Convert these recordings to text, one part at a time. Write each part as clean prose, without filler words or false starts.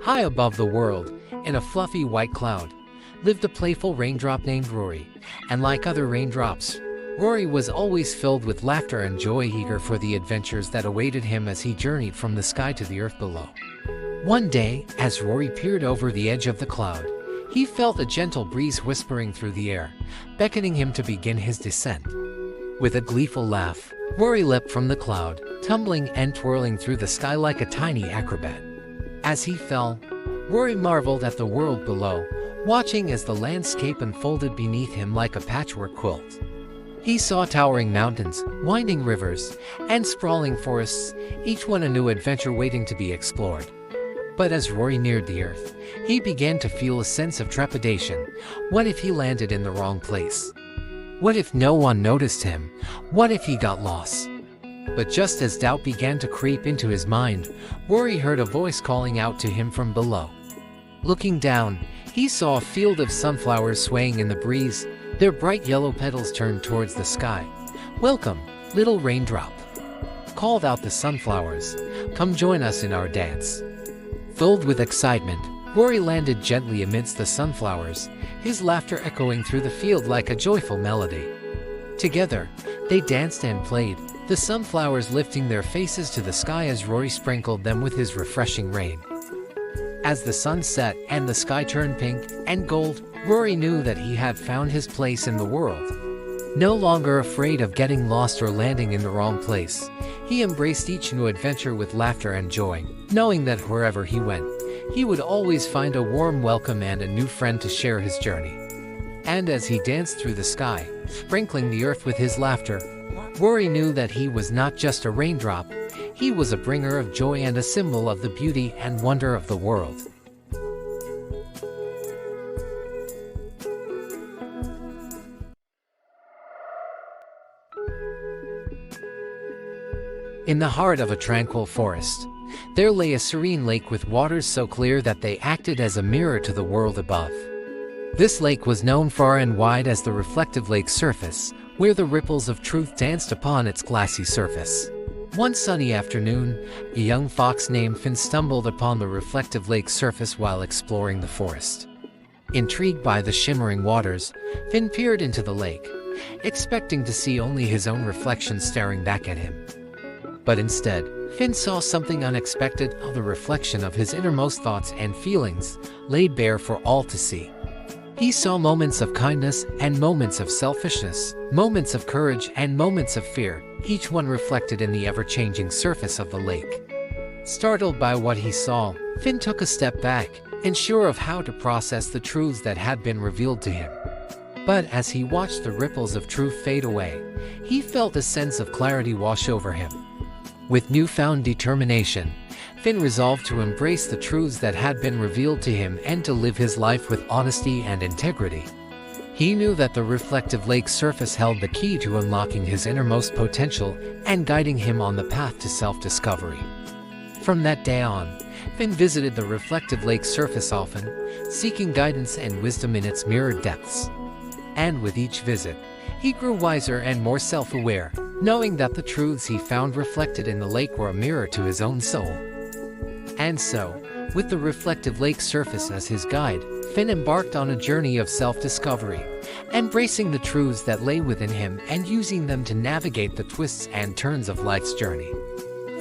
High above the world, in a fluffy white cloud, lived a playful raindrop named Rory, and like other raindrops, Rory was always filled with laughter and joy, eager for the adventures that awaited him as he journeyed from the sky to the earth below. One day, as Rory peered over the edge of the cloud, he felt a gentle breeze whispering through the air, beckoning him to begin his descent. With a gleeful laugh, Rory leapt from the cloud, tumbling and twirling through the sky like a tiny acrobat. As he fell, Rory marveled at the world below, watching as the landscape unfolded beneath him like a patchwork quilt. He saw towering mountains, winding rivers, and sprawling forests, each one a new adventure waiting to be explored. But as Rory neared the earth, he began to feel a sense of trepidation. What if he landed in the wrong place? What if no one noticed him? What if he got lost? But just as doubt began to creep into his mind, Rory heard a voice calling out to him from below. Looking down, he saw a field of sunflowers swaying in the breeze, their bright yellow petals turned towards the sky. "Welcome, little raindrop," called out the sunflowers. "Come join us in our dance." Filled with excitement, Rory landed gently amidst the sunflowers, his laughter echoing through the field like a joyful melody. Together, they danced and played, the sunflowers lifting their faces to the sky as Rory sprinkled them with his refreshing rain. As the sun set and the sky turned pink and gold, Rory knew that he had found his place in the world. No longer afraid of getting lost or landing in the wrong place, he embraced each new adventure with laughter and joy, knowing that wherever he went, he would always find a warm welcome and a new friend to share his journey. And as he danced through the sky, sprinkling the earth with his laughter, Rory knew that he was not just a raindrop, he was a bringer of joy and a symbol of the beauty and wonder of the world. In the heart of a tranquil forest, there lay a serene lake with waters so clear that they acted as a mirror to the world above. This lake was known far and wide as the reflective lake surface, where the ripples of truth danced upon its glassy surface. One sunny afternoon, a young fox named Finn stumbled upon the reflective lake surface while exploring the forest. Intrigued by the shimmering waters, Finn peered into the lake, expecting to see only his own reflection staring back at him. But instead, Finn saw something unexpected, the reflection of his innermost thoughts and feelings, laid bare for all to see. He saw moments of kindness and moments of selfishness, moments of courage and moments of fear, each one reflected in the ever-changing surface of the lake. Startled by what he saw, Finn took a step back, unsure of how to process the truths that had been revealed to him. But as he watched the ripples of truth fade away, he felt a sense of clarity wash over him. With newfound determination, Finn resolved to embrace the truths that had been revealed to him and to live his life with honesty and integrity. He knew that the reflective lake surface held the key to unlocking his innermost potential and guiding him on the path to self-discovery. From that day on, Finn visited the reflective lake surface often, seeking guidance and wisdom in its mirrored depths. And with each visit, he grew wiser and more self-aware, knowing that the truths he found reflected in the lake were a mirror to his own soul. And so, with the reflective lake surface as his guide, Finn embarked on a journey of self-discovery, embracing the truths that lay within him and using them to navigate the twists and turns of life's journey.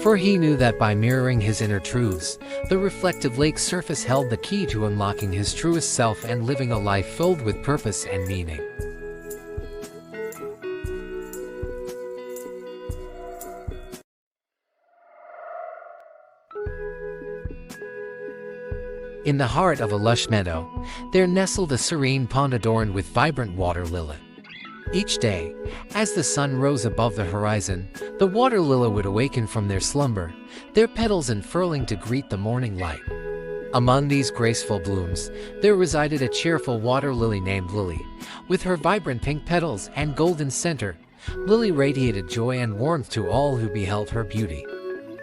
For he knew that by mirroring his inner truths, the reflective lake surface held the key to unlocking his truest self and living a life filled with purpose and meaning. In the heart of a lush meadow, there nestled a serene pond adorned with vibrant water lily. Each day, as the sun rose above the horizon, the water lily would awaken from their slumber, their petals unfurling to greet the morning light. Among these graceful blooms, there resided a cheerful water lily named Lily. With her vibrant pink petals and golden center, Lily radiated joy and warmth to all who beheld her beauty.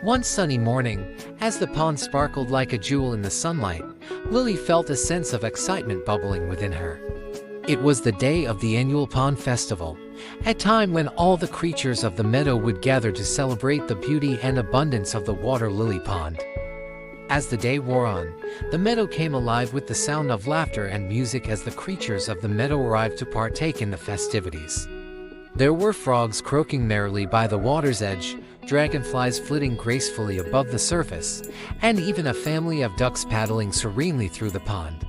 One sunny morning, as the pond sparkled like a jewel in the sunlight, Lily felt a sense of excitement bubbling within her. It was the day of the annual pond festival, a time when all the creatures of the meadow would gather to celebrate the beauty and abundance of the water lily pond. As the day wore on, the meadow came alive with the sound of laughter and music as the creatures of the meadow arrived to partake in the festivities. There were frogs croaking merrily by the water's edge, dragonflies flitting gracefully above the surface, and even a family of ducks paddling serenely through the pond.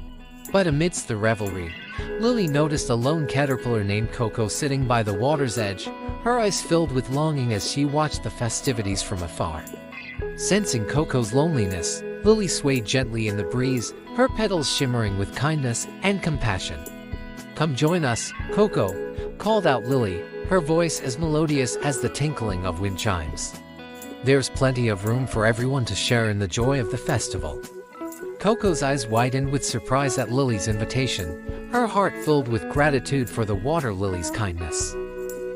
But amidst the revelry, Lily noticed a lone caterpillar named Coco sitting by the water's edge, her eyes filled with longing as she watched the festivities from afar. Sensing Coco's loneliness, Lily swayed gently in the breeze, her petals shimmering with kindness and compassion. "Come join us, Coco," called out Lily, her voice as melodious as the tinkling of wind chimes. "There's plenty of room for everyone to share in the joy of the festival." Coco's eyes widened with surprise at Lily's invitation, her heart filled with gratitude for the water lily's kindness.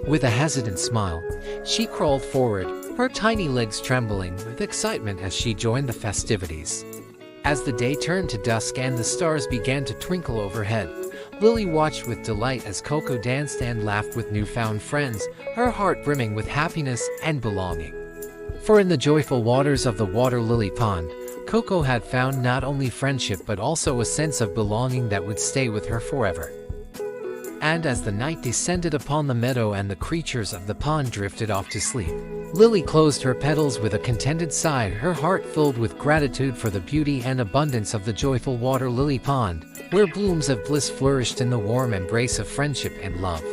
With a hesitant smile, she crawled forward, her tiny legs trembling with excitement as she joined the festivities. As the day turned to dusk and the stars began to twinkle overhead, Lily watched with delight as Coco danced and laughed with newfound friends, her heart brimming with happiness and belonging. For in the joyful waters of the water lily pond, Coco had found not only friendship but also a sense of belonging that would stay with her forever. And as the night descended upon the meadow and the creatures of the pond drifted off to sleep, Lily closed her petals with a contented sigh, her heart filled with gratitude for the beauty and abundance of the joyful water lily pond, where blooms of bliss flourished in the warm embrace of friendship and love.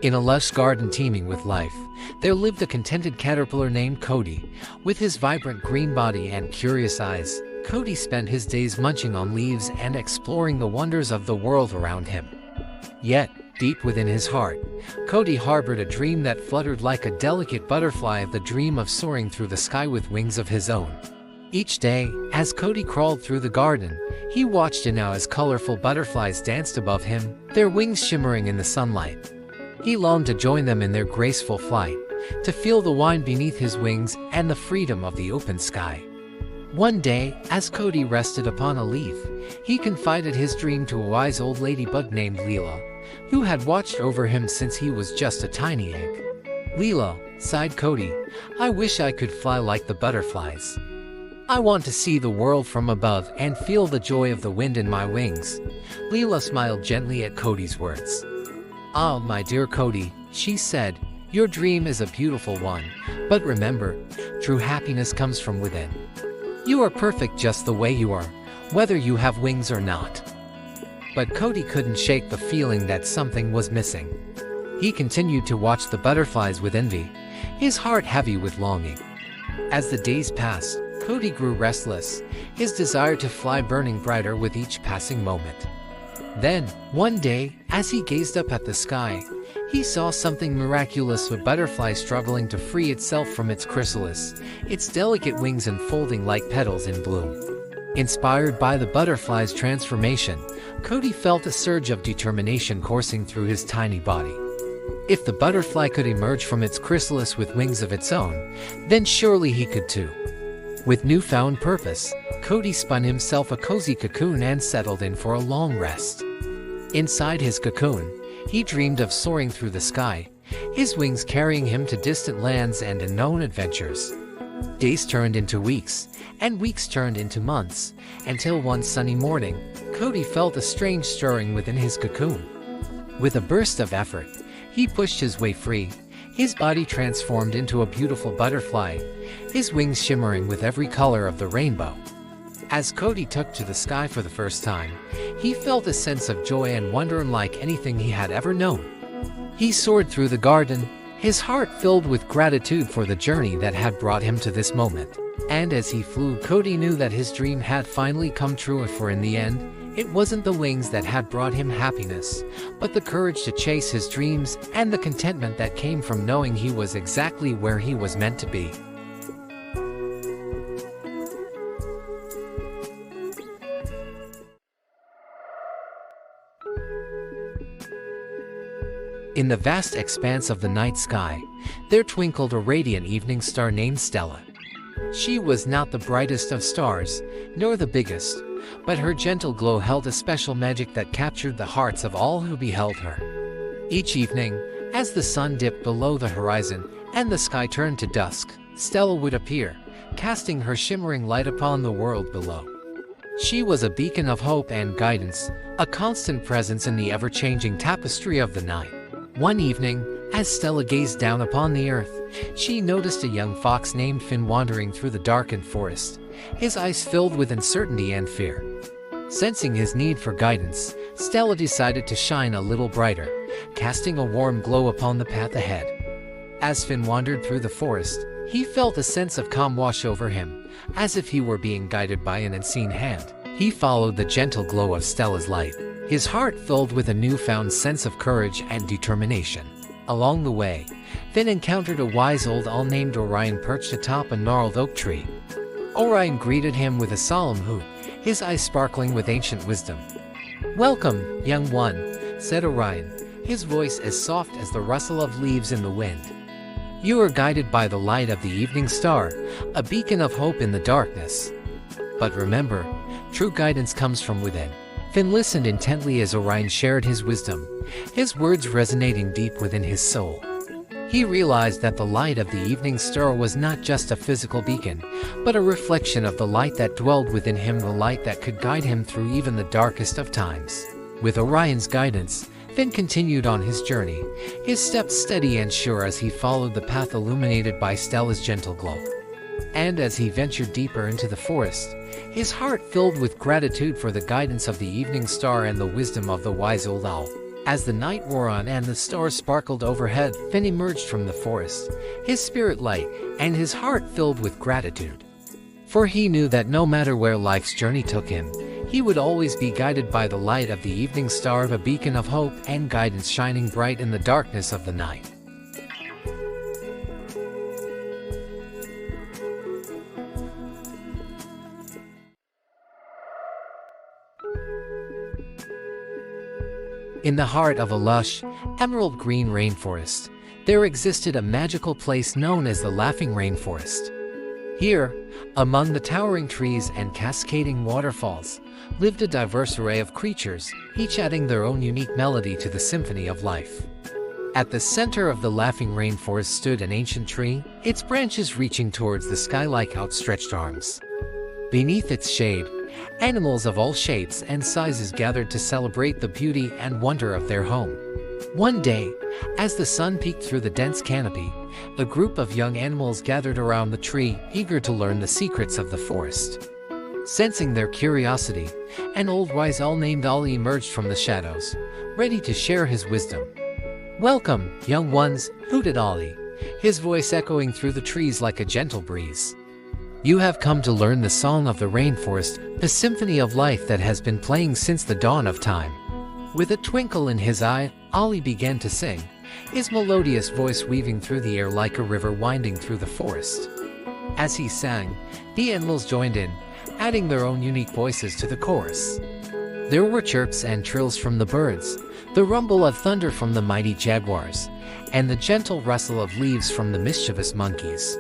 In a lush garden teeming with life, there lived a contented caterpillar named Cody. With his vibrant green body and curious eyes, Cody spent his days munching on leaves and exploring the wonders of the world around him. Yet, deep within his heart, Cody harbored a dream that fluttered like a delicate butterfly, the dream of soaring through the sky with wings of his own. Each day, as Cody crawled through the garden, he watched in awe as colorful butterflies danced above him, their wings shimmering in the sunlight. He longed to join them in their graceful flight, to feel the wind beneath his wings and the freedom of the open sky. One day, as Cody rested upon a leaf, he confided his dream to a wise old ladybug named Leela, who had watched over him since he was just a tiny egg. "Leela," sighed Cody, "I wish I could fly like the butterflies. I want to see the world from above and feel the joy of the wind in my wings." Leela smiled gently at Cody's words. "Ah, my dear Cody," she said, "your dream is a beautiful one, but remember, true happiness comes from within. You are perfect just the way you are, whether you have wings or not." But Cody couldn't shake the feeling that something was missing. He continued to watch the butterflies with envy, his heart heavy with longing. As the days passed, Cody grew restless, his desire to fly burning brighter with each passing moment. Then, one day, as he gazed up at the sky, he saw something miraculous, a butterfly struggling to free itself from its chrysalis, its delicate wings unfolding like petals in bloom. Inspired by the butterfly's transformation, Cody felt a surge of determination coursing through his tiny body. If the butterfly could emerge from its chrysalis with wings of its own, then surely he could too. With newfound purpose, Cody spun himself a cozy cocoon and settled in for a long rest. Inside his cocoon, he dreamed of soaring through the sky, his wings carrying him to distant lands and unknown adventures. Days turned into weeks, and weeks turned into months, until one sunny morning, Cody felt a strange stirring within his cocoon. With a burst of effort, he pushed his way free, his body transformed into a beautiful butterfly, his wings shimmering with every color of the rainbow. As Cody took to the sky for the first time, he felt a sense of joy and wonder unlike anything he had ever known. He soared through the garden, his heart filled with gratitude for the journey that had brought him to this moment. And as he flew, Cody knew that his dream had finally come true, for in the end, it wasn't the wings that had brought him happiness, but the courage to chase his dreams and the contentment that came from knowing he was exactly where he was meant to be. In the vast expanse of the night sky, there twinkled a radiant evening star named Stella. She was not the brightest of stars, nor the biggest, but her gentle glow held a special magic that captured the hearts of all who beheld her. Each evening, as the sun dipped below the horizon and the sky turned to dusk, Stella would appear, casting her shimmering light upon the world below. She was a beacon of hope and guidance, a constant presence in the ever-changing tapestry of the night. One evening, as Stella gazed down upon the earth, she noticed a young fox named Finn wandering through the darkened forest, his eyes filled with uncertainty and fear. Sensing his need for guidance, Stella decided to shine a little brighter, casting a warm glow upon the path ahead. As Finn wandered through the forest, he felt a sense of calm wash over him, as if he were being guided by an unseen hand. He followed the gentle glow of Stella's light, his heart filled with a newfound sense of courage and determination. Along the way, Finn encountered a wise old owl named Orion perched atop a gnarled oak tree. Orion greeted him with a solemn hoot, his eyes sparkling with ancient wisdom. "Welcome, young one," said Orion, his voice as soft as the rustle of leaves in the wind. "You are guided by the light of the evening star, a beacon of hope in the darkness. But remember, true guidance comes from within." Finn listened intently as Orion shared his wisdom, his words resonating deep within his soul. He realized that the light of the evening star was not just a physical beacon, but a reflection of the light that dwelled within him, the light that could guide him through even the darkest of times. With Orion's guidance, Finn continued on his journey, his steps steady and sure as he followed the path illuminated by Stella's gentle glow. And as he ventured deeper into the forest, his heart filled with gratitude for the guidance of the evening star and the wisdom of the wise old owl. As the night wore on and the stars sparkled overhead, Finn emerged from the forest, his spirit light and his heart filled with gratitude. For he knew that no matter where life's journey took him, he would always be guided by the light of the evening star, a beacon of hope and guidance shining bright in the darkness of the night. In the heart of a lush, emerald green rainforest, there existed a magical place known as the Laughing Rainforest. Here, among the towering trees and cascading waterfalls, lived a diverse array of creatures, each adding their own unique melody to the symphony of life. At the center of the Laughing Rainforest stood an ancient tree, its branches reaching towards the sky like outstretched arms. Beneath its shade, animals of all shapes and sizes gathered to celebrate the beauty and wonder of their home. One day, as the sun peeked through the dense canopy, a group of young animals gathered around the tree, eager to learn the secrets of the forest. Sensing their curiosity, an old wise owl named Ollie emerged from the shadows, ready to share his wisdom. "Welcome, young ones," hooted Ollie, his voice echoing through the trees like a gentle breeze. "You have come to learn the song of the rainforest, the symphony of life that has been playing since the dawn of time." With a twinkle in his eye, Ollie began to sing, his melodious voice weaving through the air like a river winding through the forest. As he sang, the animals joined in, adding their own unique voices to the chorus. There were chirps and trills from the birds, the rumble of thunder from the mighty jaguars, and the gentle rustle of leaves from the mischievous monkeys.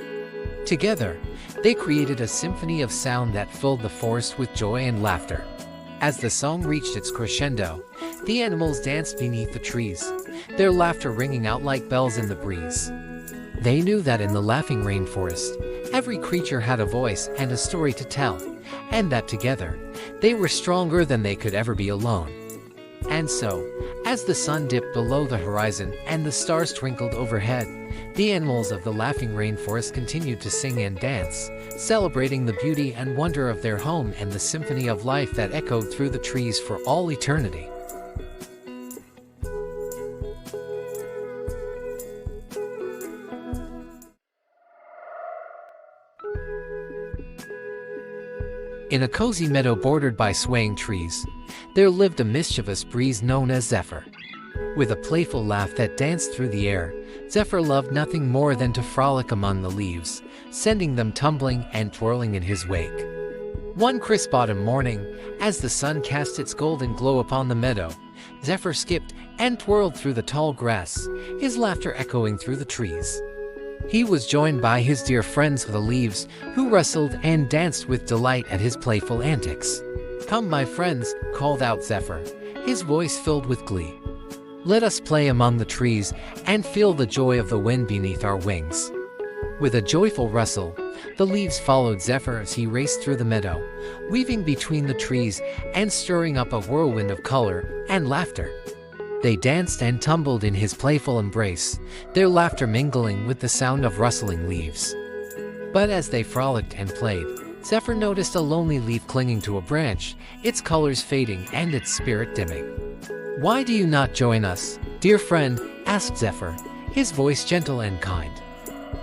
Together, they created a symphony of sound that filled the forest with joy and laughter. As the song reached its crescendo, the animals danced beneath the trees, their laughter ringing out like bells in the breeze. They knew that in the Laughing Rainforest, every creature had a voice and a story to tell, and that together, they were stronger than they could ever be alone. And so, as the sun dipped below the horizon and the stars twinkled overhead, the animals of the Laughing Rainforest continued to sing and dance, celebrating the beauty and wonder of their home and the symphony of life that echoed through the trees for all eternity. In a cozy meadow bordered by swaying trees, there lived a mischievous breeze known as Zephyr. With a playful laugh that danced through the air, Zephyr loved nothing more than to frolic among the leaves, sending them tumbling and twirling in his wake. One crisp autumn morning, as the sun cast its golden glow upon the meadow, Zephyr skipped and twirled through the tall grass, his laughter echoing through the trees. He was joined by his dear friends the leaves, who rustled and danced with delight at his playful antics. "Come, my friends," called out Zephyr, his voice filled with glee. "Let us play among the trees and feel the joy of the wind beneath our wings." With a joyful rustle, the leaves followed Zephyr as he raced through the meadow, weaving between the trees and stirring up a whirlwind of color and laughter. They danced and tumbled in his playful embrace, their laughter mingling with the sound of rustling leaves. But as they frolicked and played, Zephyr noticed a lonely leaf clinging to a branch, its colors fading and its spirit dimming. "Why do you not join us, dear friend?" asked Zephyr, his voice gentle and kind.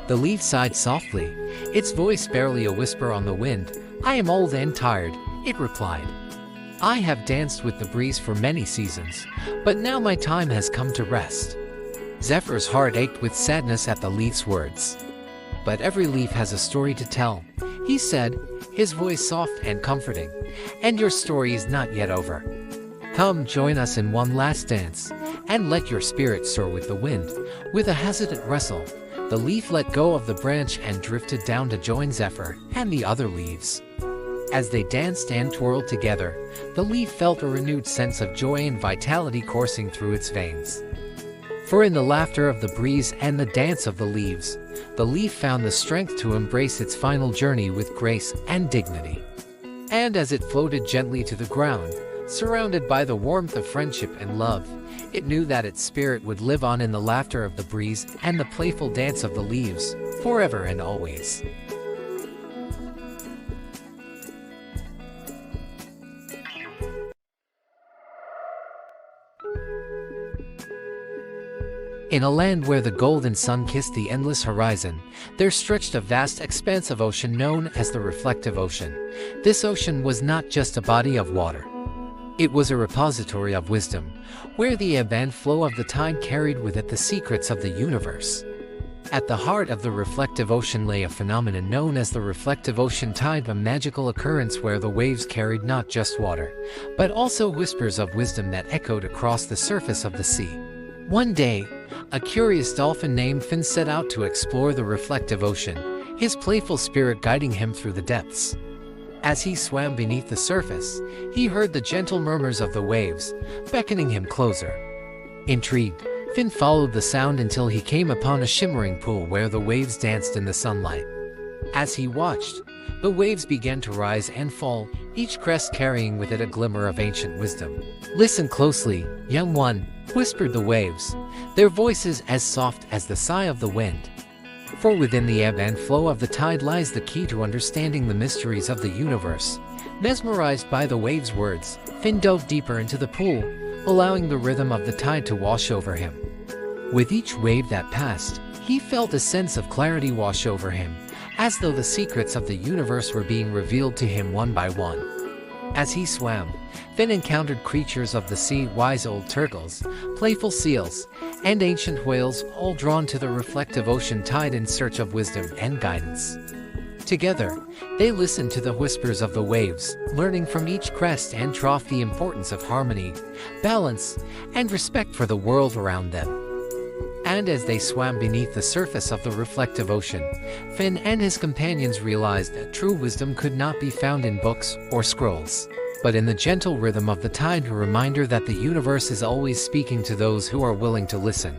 The leaf sighed softly, its voice barely a whisper on the wind. "I am old and tired," it replied. "I have danced with the breeze for many seasons, but now my time has come to rest." Zephyr's heart ached with sadness at the leaf's words. "But every leaf has a story to tell," he said, his voice soft and comforting, "and your story is not yet over. Come, join us in one last dance, and let your spirit soar with the wind." With a hesitant rustle, the leaf let go of the branch and drifted down to join Zephyr and the other leaves. As they danced and twirled together, the leaf felt a renewed sense of joy and vitality coursing through its veins. For in the laughter of the breeze and the dance of the leaves, the leaf found the strength to embrace its final journey with grace and dignity. And as it floated gently to the ground, surrounded by the warmth of friendship and love, it knew that its spirit would live on in the laughter of the breeze and the playful dance of the leaves, forever and always. In a land where the golden sun kissed the endless horizon, there stretched a vast expanse of ocean known as the reflective ocean. This ocean was not just a body of water. It was a repository of wisdom, where the ebb and flow of the tide carried with it the secrets of the universe. At the heart of the reflective ocean lay a phenomenon known as the reflective ocean tide, a magical occurrence where the waves carried not just water, but also whispers of wisdom that echoed across the surface of the sea. One day, a curious dolphin named Finn set out to explore the reflective ocean, his playful spirit guiding him through the depths. As he swam beneath the surface, he heard the gentle murmurs of the waves, beckoning him closer. Intrigued, Finn followed the sound until he came upon a shimmering pool where the waves danced in the sunlight. As he watched, the waves began to rise and fall, each crest carrying with it a glimmer of ancient wisdom. "Listen closely, young one," whispered the waves, their voices as soft as the sigh of the wind. "For within the ebb and flow of the tide lies the key to understanding the mysteries of the universe." Mesmerized by the waves' words, Finn dove deeper into the pool, allowing the rhythm of the tide to wash over him. With each wave that passed, he felt a sense of clarity wash over him, as though the secrets of the universe were being revealed to him one by one. As he swam, Finn encountered creatures of the sea, wise old turtles, playful seals, and ancient whales, all drawn to the reflective ocean tide in search of wisdom and guidance. Together, they listened to the whispers of the waves, learning from each crest and trough the importance of harmony, balance, and respect for the world around them. And as they swam beneath the surface of the reflective ocean, Finn and his companions realized that true wisdom could not be found in books or scrolls, but in the gentle rhythm of the tide, a reminder that the universe is always speaking to those who are willing to listen.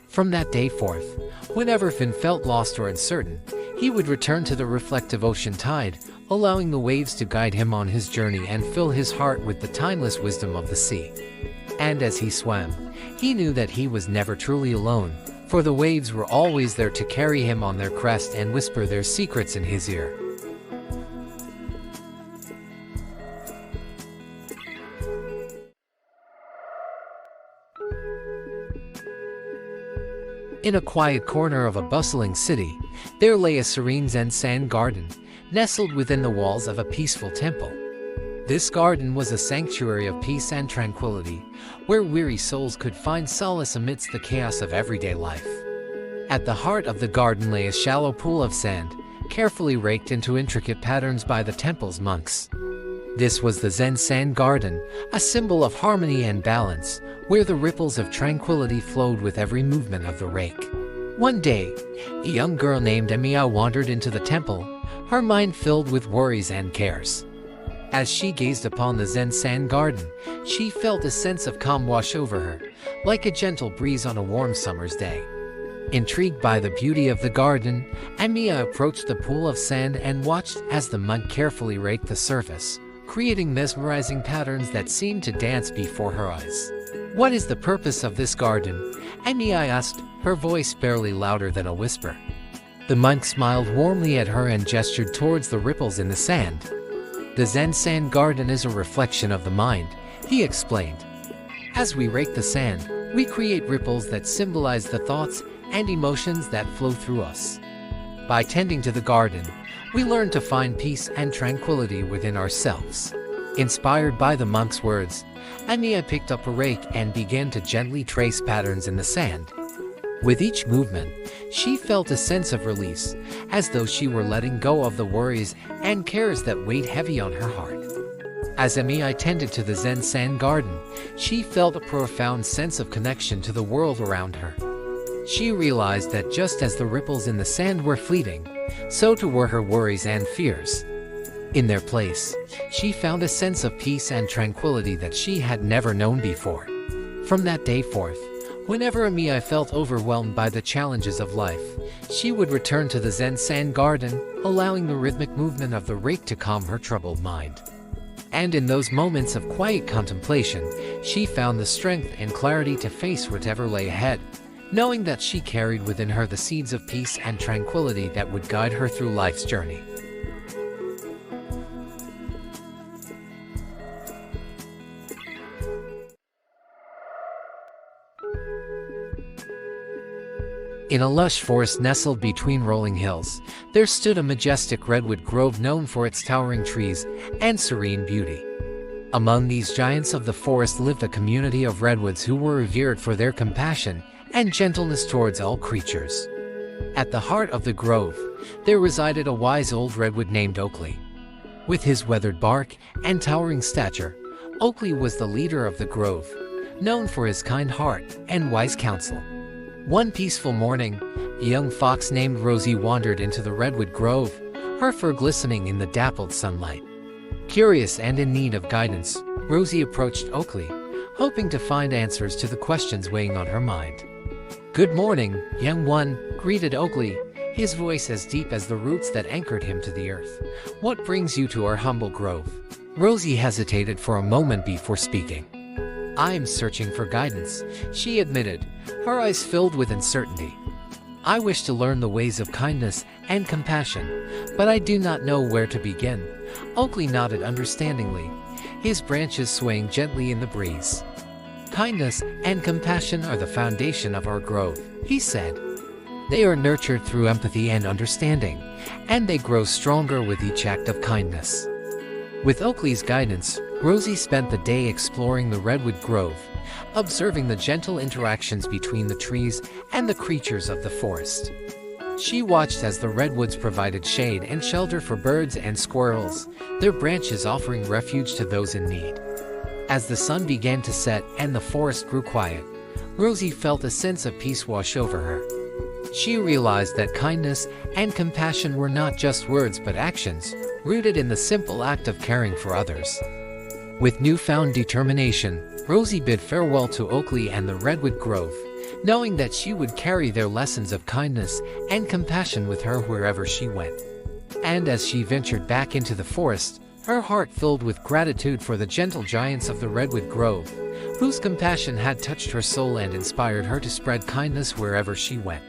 From that day forth, whenever Finn felt lost or uncertain, he would return to the reflective ocean tide, allowing the waves to guide him on his journey and fill his heart with the timeless wisdom of the sea. And as he swam, he knew that he was never truly alone, for the waves were always there to carry him on their crest and whisper their secrets in his ear. In a quiet corner of a bustling city, there lay a serene Zen garden, nestled within the walls of a peaceful temple. This garden was a sanctuary of peace and tranquility, where weary souls could find solace amidst the chaos of everyday life. At the heart of the garden lay a shallow pool of sand, carefully raked into intricate patterns by the temple's monks. This was the Zen Sand Garden, a symbol of harmony and balance, where the ripples of tranquility flowed with every movement of the rake. One day, a young girl named Emiya wandered into the temple, her mind filled with worries and cares. As she gazed upon the Zen sand garden, she felt a sense of calm wash over her, like a gentle breeze on a warm summer's day. Intrigued by the beauty of the garden, Amiya approached the pool of sand and watched as the monk carefully raked the surface, creating mesmerizing patterns that seemed to dance before her eyes. "What is the purpose of this garden?" Amiya asked, her voice barely louder than a whisper. The monk smiled warmly at her and gestured towards the ripples in the sand. "The Zen sand garden is a reflection of the mind," he explained. "As we rake the sand, we create ripples that symbolize the thoughts and emotions that flow through us. By tending to the garden, we learn to find peace and tranquility within ourselves." Inspired by the monk's words, Amiya picked up a rake and began to gently trace patterns in the sand. With each movement, she felt a sense of release, as though she were letting go of the worries and cares that weighed heavy on her heart. As Amiya tended to the Zen sand garden, she felt a profound sense of connection to the world around her. She realized that just as the ripples in the sand were fleeting, so too were her worries and fears. In their place, she found a sense of peace and tranquility that she had never known before. From that day forth, whenever Amiya felt overwhelmed by the challenges of life, she would return to the Zen sand garden, allowing the rhythmic movement of the rake to calm her troubled mind. And in those moments of quiet contemplation, she found the strength and clarity to face whatever lay ahead, knowing that she carried within her the seeds of peace and tranquility that would guide her through life's journey. In a lush forest nestled between rolling hills, there stood a majestic redwood grove known for its towering trees and serene beauty. Among these giants of the forest lived a community of redwoods who were revered for their compassion and gentleness towards all creatures. At the heart of the grove, there resided a wise old redwood named Oakley. With his weathered bark and towering stature, Oakley was the leader of the grove, known for his kind heart and wise counsel. One peaceful morning, a young fox named Rosie wandered into the redwood grove, her fur glistening in the dappled sunlight. Curious and in need of guidance, Rosie approached Oakley, hoping to find answers to the questions weighing on her mind. "Good morning, young one," greeted Oakley, his voice as deep as the roots that anchored him to the earth. "What brings you to our humble grove?" Rosie hesitated for a moment before speaking. "I'm searching for guidance," she admitted, her eyes filled with uncertainty. "I wish to learn the ways of kindness and compassion, but I do not know where to begin." Oakley nodded understandingly, his branches swaying gently in the breeze. "Kindness and compassion are the foundation of our grove," he said. "They are nurtured through empathy and understanding, and they grow stronger with each act of kindness." With Oakley's guidance, Rosie spent the day exploring the redwood grove, observing the gentle interactions between the trees and the creatures of the forest. She watched as the redwoods provided shade and shelter for birds and squirrels, their branches offering refuge to those in need. As the sun began to set and the forest grew quiet, Rosie felt a sense of peace wash over her. She realized that kindness and compassion were not just words but actions, rooted in the simple act of caring for others. With newfound determination, Rosie bid farewell to Oakley and the redwood grove, knowing that she would carry their lessons of kindness and compassion with her wherever she went. And as she ventured back into the forest, her heart filled with gratitude for the gentle giants of the redwood grove, whose compassion had touched her soul and inspired her to spread kindness wherever she went.